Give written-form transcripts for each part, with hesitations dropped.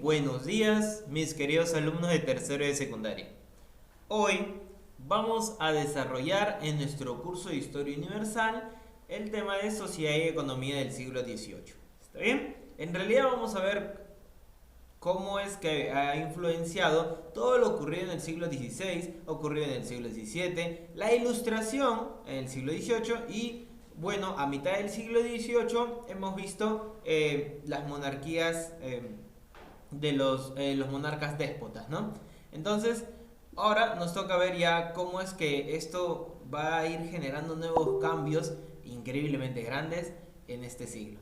buenos días, mis queridos alumnos de tercero de secundaria. Hoy vamos a desarrollar en nuestro curso de Historia Universal el tema de Sociedad y Economía del siglo XVIII. ¿Está bien? En realidad vamos a ver cómo es que ha influenciado todo lo ocurrido en el siglo XVI, ocurrido en el siglo XVII, la Ilustración en el siglo XVIII y, bueno, a mitad del siglo XVIII hemos visto las monarquías de los monarcas déspotas, ¿no? Entonces, ahora nos toca ver ya cómo es que esto va a ir generando nuevos cambios increíblemente grandes en este siglo.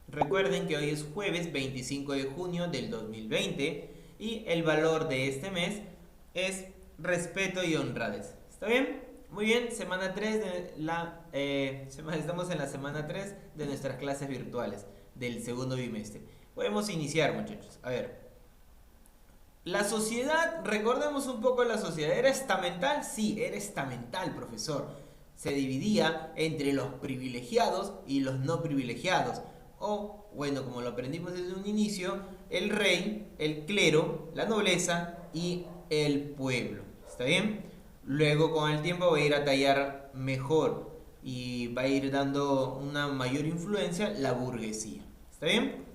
Recuerden que hoy es jueves 25 de junio del 2020 y el valor de este mes es respeto y honradez. ¿Está bien? Muy bien, semana 3 de estamos en la semana 3 de nuestras clases virtuales del segundo bimestre. Podemos iniciar, muchachos. A ver. La sociedad, recordemos un poco la sociedad. ¿Era estamental? Sí, era estamental, profesor. Se dividía entre los privilegiados y los no privilegiados. O, bueno, como lo aprendimos desde un inicio, el rey, el clero, la nobleza y el pueblo. ¿Está bien? Luego, con el tiempo, va a ir a tallar mejor y va a ir dando una mayor influencia la burguesía. ¿Está bien?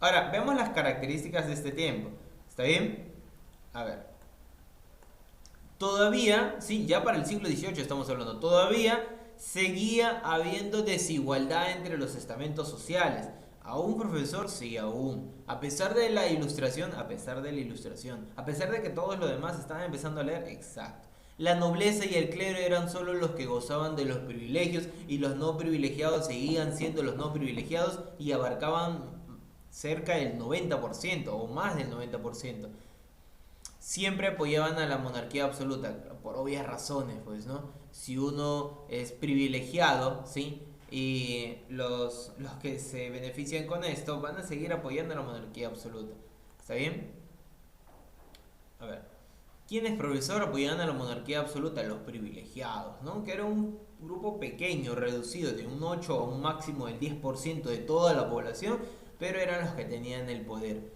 Ahora, veamos las características de este tiempo. ¿Está bien? A ver. Todavía, sí, ya para el siglo XVIII estamos hablando, todavía seguía habiendo desigualdad entre los estamentos sociales. ¿Aún, profesor? Sí, aún. A pesar de la ilustración, a pesar de la ilustración, a pesar de que todos los demás estaban empezando a leer, exacto. La nobleza y el clero eran solo los que gozaban de los privilegios y los no privilegiados seguían siendo los no privilegiados y abarcaban cerca del 90% o más del 90%. Siempre apoyaban a la monarquía absoluta, por obvias razones, pues, ¿no? Si uno es privilegiado, ¿sí? Y los que se benefician con esto van a seguir apoyando a la monarquía absoluta. ¿Está bien? A ver. ¿Quiénes, profesor, apoyaban a la monarquía absoluta? Los privilegiados, ¿no? Que era un grupo pequeño, reducido de un 8 a un máximo del 10% de toda la población, pero eran los que tenían el poder.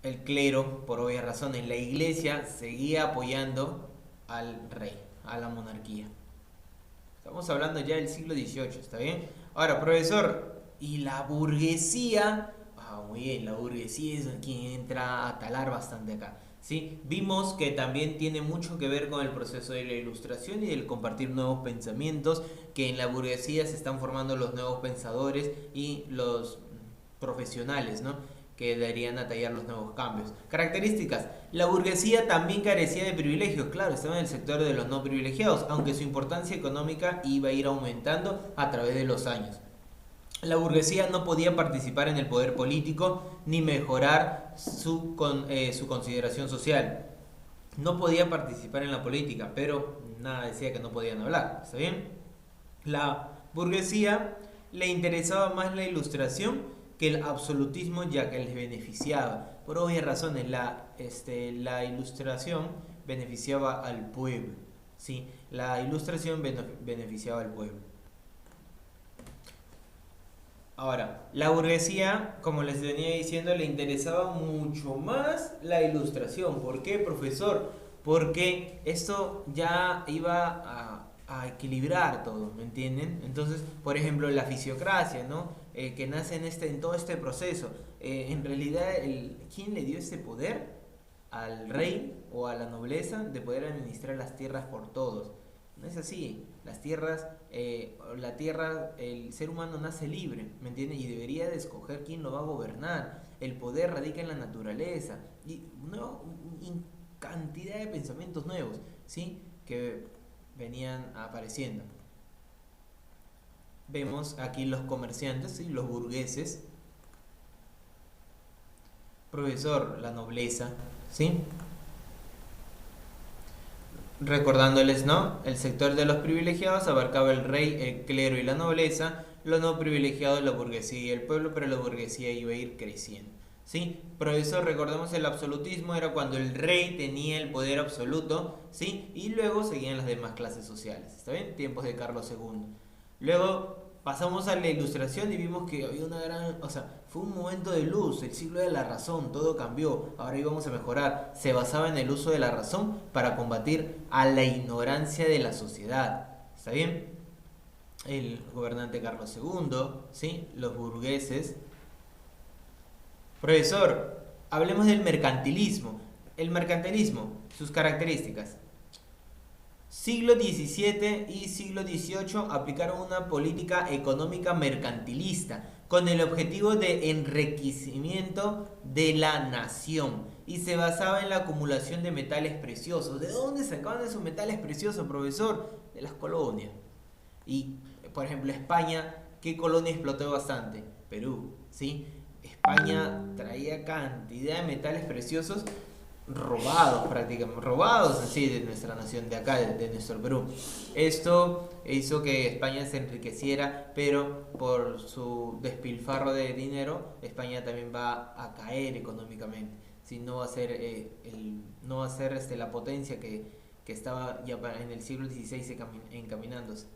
El clero, por obvias razones, la iglesia seguía apoyando al rey, a la monarquía. Estamos hablando ya del siglo XVIII, ¿está bien? Ahora, profesor, ¿y la burguesía? Ah, muy bien, la burguesía es quien entra a talar bastante acá. ¿Sí? Vimos que también tiene mucho que ver con el proceso de la ilustración y del compartir nuevos pensamientos, que en la burguesía se están formando los nuevos pensadores y los profesionales, ¿no? Que darían a tallar los nuevos cambios. Características. La burguesía también carecía de privilegios, claro, estaba en el sector de los no privilegiados, aunque su importancia económica iba a ir aumentando a través de los años. La burguesía no podía participar en el poder político ni mejorar su consideración social. No podía participar en la política, pero nada decía que no podían hablar. ¿Está bien? La burguesía le interesaba más la ilustración que el absolutismo, ya que les beneficiaba. Por obvias razones, la ilustración beneficiaba al pueblo. ¿Sí? La ilustración beneficiaba al pueblo. Ahora, la burguesía, como les venía diciendo, le interesaba mucho más la ilustración. ¿Por qué, profesor? Porque esto ya iba a equilibrar todo, ¿me entienden? Entonces, por ejemplo, la fisiocracia, ¿no? Que nace en todo este proceso. En realidad, ¿quién le dio ese poder? Al rey o a la nobleza de poder administrar las tierras por todos. No es así. Las tierras, la tierra, el ser humano nace libre, ¿me entiendes? Y debería de escoger quién lo va a gobernar. El poder radica en la naturaleza. Y cantidad de pensamientos nuevos, ¿sí? Que venían apareciendo. Vemos aquí los comerciantes, ¿sí? Los burgueses. Profesor, la nobleza, ¿sí? Recordándoles, ¿no? El sector de los privilegiados abarcaba el rey, el clero y la nobleza, los no privilegiados, la burguesía y el pueblo, pero la burguesía iba a ir creciendo. ¿Sí? Profesor, recordemos el absolutismo era cuando el rey tenía el poder absoluto, ¿sí? Y luego seguían las demás clases sociales, ¿está bien? Tiempos de Carlos II. Luego pasamos a la Ilustración y vimos que había una gran, o sea, fue un momento de luz, el siglo de la razón, todo cambió, ahora íbamos a mejorar. Se basaba en el uso de la razón para combatir a la ignorancia de la sociedad. ¿Está bien? El gobernante Carlos II, ¿sí? Los burgueses. Profesor, hablemos del mercantilismo. El mercantilismo, sus características. Siglo XVII y siglo XVIII aplicaron una política económica mercantilista con el objetivo de enriquecimiento de la nación y se basaba en la acumulación de metales preciosos. ¿De dónde sacaban esos metales preciosos, profesor? De las colonias. Y, por ejemplo, España, ¿qué colonia explotó bastante? Perú, ¿sí? España traía cantidad de metales preciosos robados prácticamente, robados así de nuestra nación, de acá, de nuestro Perú. Esto hizo que España se enriqueciera, pero por su despilfarro de dinero, España también va a caer económicamente. Si no va a ser, no va a ser la potencia que estaba ya en el siglo XVI encaminándose.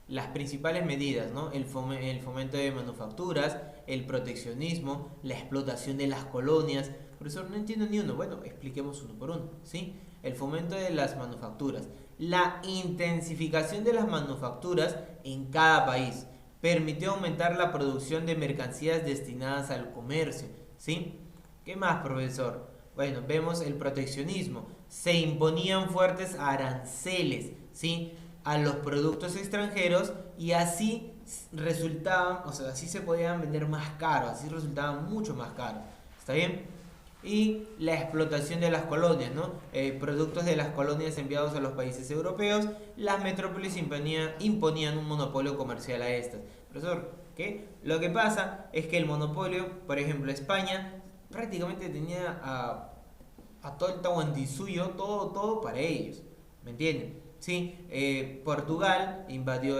Las principales medidas, ¿no? El fomento de manufacturas, el proteccionismo, la explotación de las colonias. Profesor, no entiendo ni uno. Bueno, expliquemos uno por uno, ¿sí? El fomento de las manufacturas. La intensificación de las manufacturas en cada país permitió aumentar la producción de mercancías destinadas al comercio, ¿sí? ¿Qué más, profesor? Bueno, vemos el proteccionismo. Se imponían fuertes aranceles, ¿sí? A los productos extranjeros y así resultaban, o sea, así se podían vender más caros, así resultaban mucho más caros. ¿Está bien? Y la explotación de las colonias, ¿no? Productos de las colonias enviados a los países europeos, las metrópolis imponían un monopolio comercial a estas. Profesor, ¿qué? Lo que pasa es que el monopolio, por ejemplo, España prácticamente tenía a todo el Tahuantinsuyo, todo para ellos, ¿me entienden? ¿Sí? Portugal invadió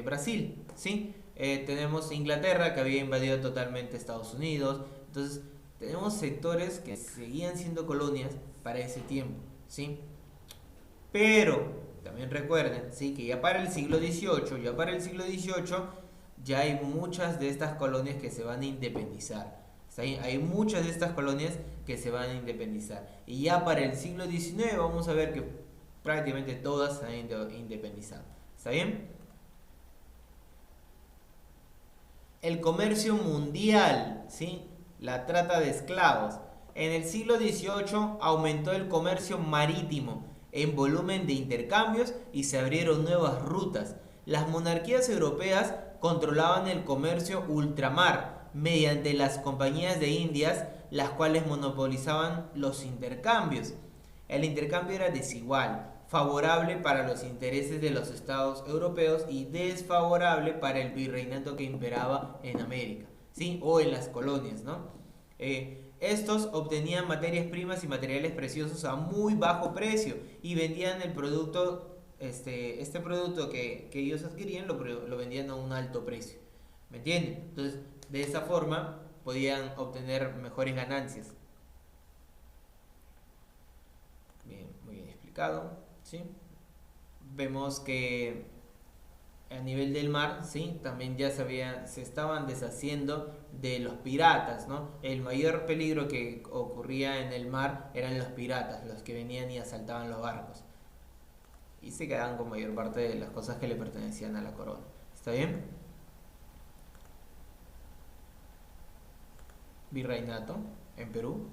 Brasil, ¿sí? Tenemos Inglaterra que había invadido totalmente Estados Unidos. Entonces tenemos sectores que seguían siendo colonias para ese tiempo, ¿sí? Pero también recuerden, ¿sí? Que ya para el siglo XVIII ya hay muchas de estas colonias que se van a independizar. ¿Sí? Hay muchas de estas colonias que se van a independizar. Y ya para el siglo XIX vamos a ver que prácticamente todas se han independizado. ¿Está bien? El comercio mundial, ¿sí? La trata de esclavos. En el siglo XVIII aumentó el comercio marítimo en volumen de intercambios y se abrieron nuevas rutas. Las monarquías europeas controlaban el comercio ultramar mediante las compañías de Indias, las cuales monopolizaban los intercambios. El intercambio era desigual, favorable para los intereses de los estados europeos y desfavorable para el virreinato que imperaba en América, ¿sí? O en las colonias, ¿no? Estos obtenían materias primas y materiales preciosos a muy bajo precio y vendían el producto, este producto que ellos adquirían lo vendían a un alto precio, ¿me entienden? Entonces, de esa forma podían obtener mejores ganancias. Bien, muy bien explicado, ¿sí? Vemos que a nivel del mar, ¿sí? También ya se estaban deshaciendo de los piratas, ¿no? El mayor peligro que ocurría en el mar eran los piratas, los que venían y asaltaban los barcos. Y se quedaban con mayor parte de las cosas que le pertenecían a la corona. ¿Está bien? Virreinato en Perú,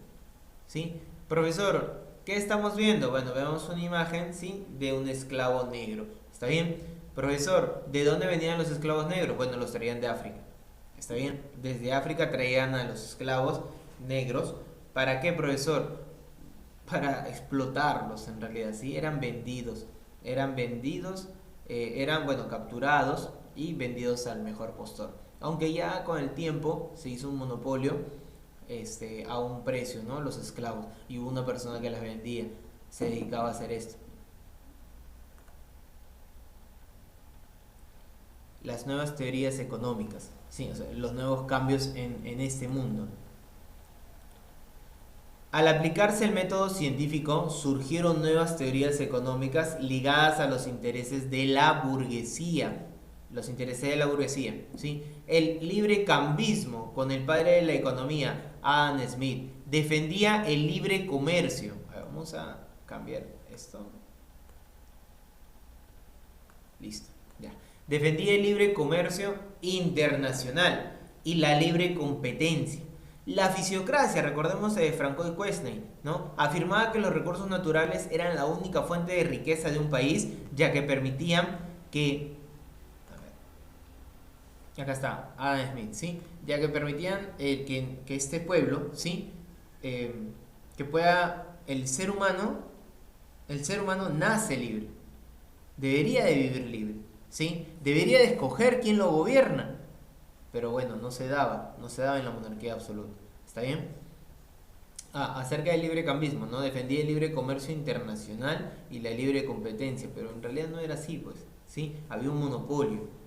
¿sí? Profesor, ¿qué estamos viendo? Bueno, vemos una imagen, ¿sí? De un esclavo negro. ¿Está bien? Profesor, ¿de dónde venían los esclavos negros? Bueno, los traían de África. ¿Está bien? Desde África traían a los esclavos negros. ¿Para qué, profesor? Para explotarlos, en realidad, ¿sí? Eran vendidos. Bueno, capturados y vendidos al mejor postor. Aunque ya con el tiempo se hizo un monopolio a un precio, ¿no? Los esclavos. Y hubo una persona que las vendía, se dedicaba a hacer esto. Las nuevas teorías económicas, sí, o sea, los nuevos cambios en este mundo. Al aplicarse el método científico, surgieron nuevas teorías económicas ligadas a los intereses de la burguesía. los intereses de la burguesía, ¿sí? El librecambismo con el padre de la economía, Adam Smith, defendía el libre comercio. Vamos a cambiar esto. Listo, ya. Defendía el libre comercio internacional y la libre competencia. La fisiocracia, recordemos de Franco y Quesnay, ¿no? Afirmaba que los recursos naturales eran la única fuente de riqueza de un país, ya que permitían que... Acá está, Adam Smith, ¿sí? Ya que permitían que este pueblo, ¿sí? Que pueda... el ser humano nace libre. Debería de vivir libre, ¿sí? Debería de escoger quién lo gobierna. Pero bueno, no se daba en la monarquía absoluta. ¿Está bien? Acerca del librecambismo, ¿no? Defendía el libre comercio internacional y la libre competencia, pero en realidad no era así, pues, ¿sí? Había un monopolio.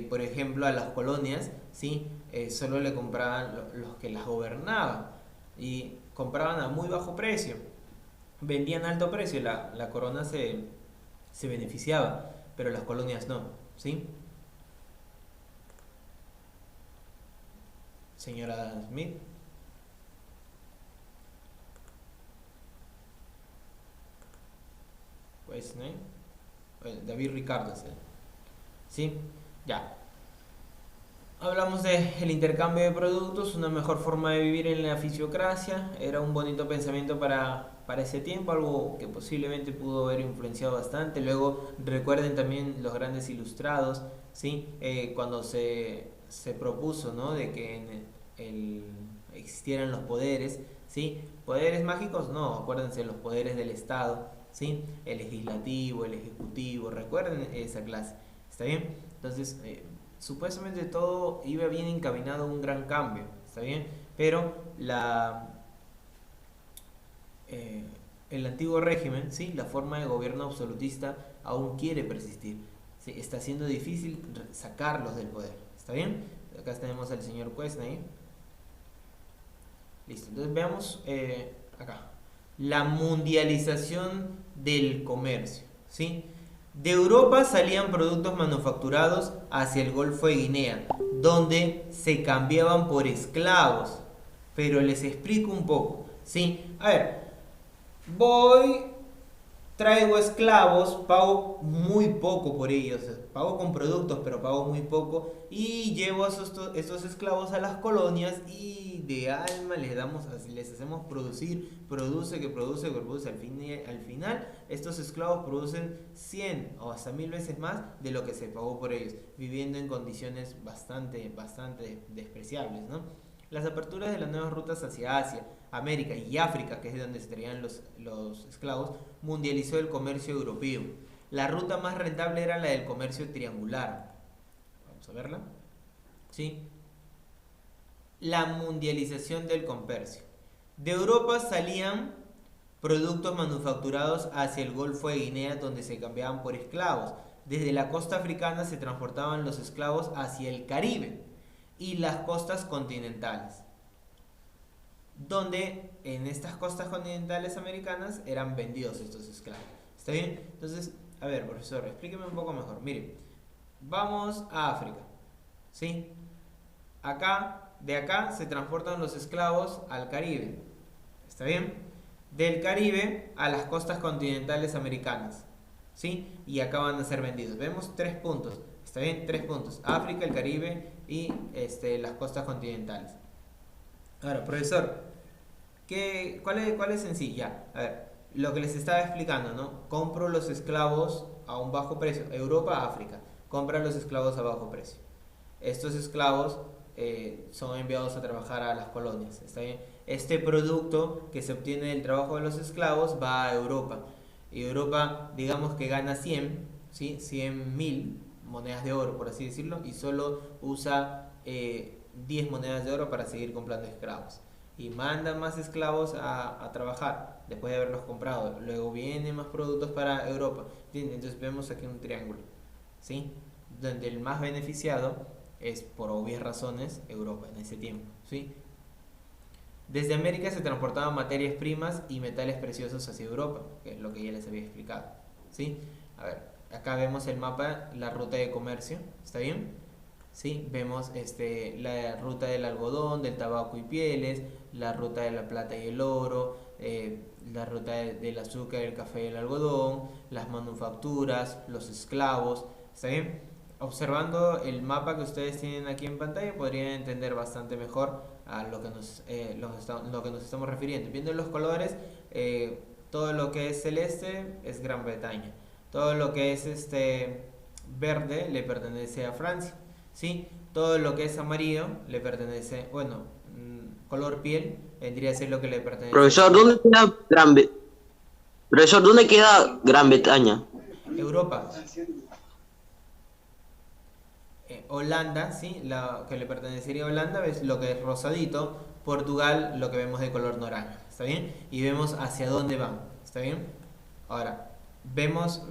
Por ejemplo, a las colonias, ¿sí? Solo le compraban los que las gobernaban y compraban a muy bajo precio, vendían a alto precio, la corona se beneficiaba, pero las colonias no, ¿sí? Señora Smith. Pues, ¿no? David Ricardo, ¿sí? Ya. Hablamos del intercambio de productos, una mejor forma de vivir en la fisiocracia. Era un bonito pensamiento para ese tiempo, algo que posiblemente pudo haber influenciado bastante. Luego recuerden también los grandes ilustrados, ¿sí? Cuando se propuso, ¿no? De que existieran los poderes, ¿sí? Poderes mágicos, no, acuérdense los poderes del Estado, ¿sí? El legislativo, el ejecutivo, recuerden esa clase, ¿está bien? Entonces, supuestamente todo iba bien encaminado a un gran cambio, ¿está bien? Pero el antiguo régimen, ¿sí? La forma de gobierno absolutista aún quiere persistir, ¿sí? Está siendo difícil sacarlos del poder, ¿está bien? Acá tenemos al señor Quesnay. Listo, entonces veamos acá. La mundialización del comercio, ¿sí? De Europa salían productos manufacturados hacia el Golfo de Guinea, donde se cambiaban por esclavos. Pero les explico un poco, ¿sí? A ver, traigo esclavos, pago muy poco por ellos, pago con productos, pero pago muy poco, y llevo estos esclavos a las colonias y de alma les hacemos produce, al final estos esclavos producen 100 o hasta 1000 veces más de lo que se pagó por ellos, viviendo en condiciones bastante despreciables, ¿no? Las aperturas de las nuevas rutas hacia Asia, América y África, que es de donde se traían los esclavos, mundializó el comercio europeo. La ruta más rentable era la del comercio triangular. Vamos a verla. ¿Sí? La mundialización del comercio. De Europa salían productos manufacturados hacia el Golfo de Guinea, donde se cambiaban por esclavos. Desde la costa africana se transportaban los esclavos hacia el Caribe y las costas continentales, donde en estas costas continentales americanas eran vendidos estos esclavos. ¿Está bien? Entonces, a ver, profesor, explíqueme un poco mejor. Mire, vamos a África, ¿sí? De acá se transportan los esclavos al Caribe. ¿Está bien? Del Caribe a las costas continentales americanas, ¿sí? Y acá van a ser vendidos. Vemos 3 puntos. ¿Está bien? 3 puntos. África, el Caribe y las costas continentales. Ahora, profesor, ¿cuál es en sí? Ya, a ver, lo que les estaba explicando, ¿no? Compro los esclavos a un bajo precio. Europa, África. Compra los esclavos a bajo precio. Estos esclavos son enviados a trabajar a las colonias. ¿Está bien? Este producto que se obtiene del trabajo de los esclavos va a Europa. Y Europa, digamos que gana 100, ¿sí? 100.000 monedas de oro, por así decirlo, y solo usa 10 monedas de oro para seguir comprando esclavos. Y mandan más esclavos a trabajar después de haberlos comprado. Luego vienen más productos para Europa. Entonces vemos aquí un triángulo, ¿sí? Donde el más beneficiado es, por obvias razones, Europa en ese tiempo, ¿sí? Desde América se transportaban materias primas y metales preciosos hacia Europa, que es lo que ya les había explicado, ¿sí? A ver, acá vemos el mapa, la ruta de comercio, ¿está bien? Sí, vemos la ruta del algodón, del tabaco y pieles, la ruta de la plata y el oro, la ruta del azúcar, el café y el algodón, las manufacturas, los esclavos, ¿está bien? Observando el mapa que ustedes tienen aquí en pantalla podrían entender bastante mejor a lo que nos estamos refiriendo. Viendo los colores, todo lo que es celeste es Gran Bretaña, todo lo que es verde le pertenece a Francia, ¿sí? Todo lo que es amarillo le pertenece, bueno, color piel vendría a ser lo que le pertenece a Profesor, España. Profesor, ¿dónde queda Gran Bretaña? Europa, Holanda, ¿sí? La que le pertenecería a Holanda es lo que es rosadito, Portugal lo que vemos de color naranja, ¿está bien? Y vemos hacia dónde van, ¿está bien? Ahora, vemos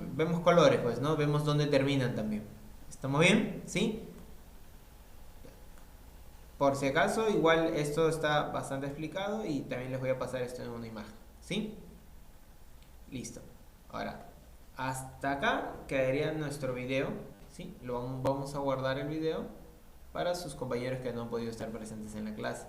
colores, pues, ¿no? Vemos dónde terminan también. ¿Estamos bien? ¿Sí? Por si acaso, igual esto está bastante explicado y también les voy a pasar esto en una imagen, ¿sí? Listo. Ahora, hasta acá quedaría nuestro video, ¿sí? Vamos a guardar el video para sus compañeros que no han podido estar presentes en la clase.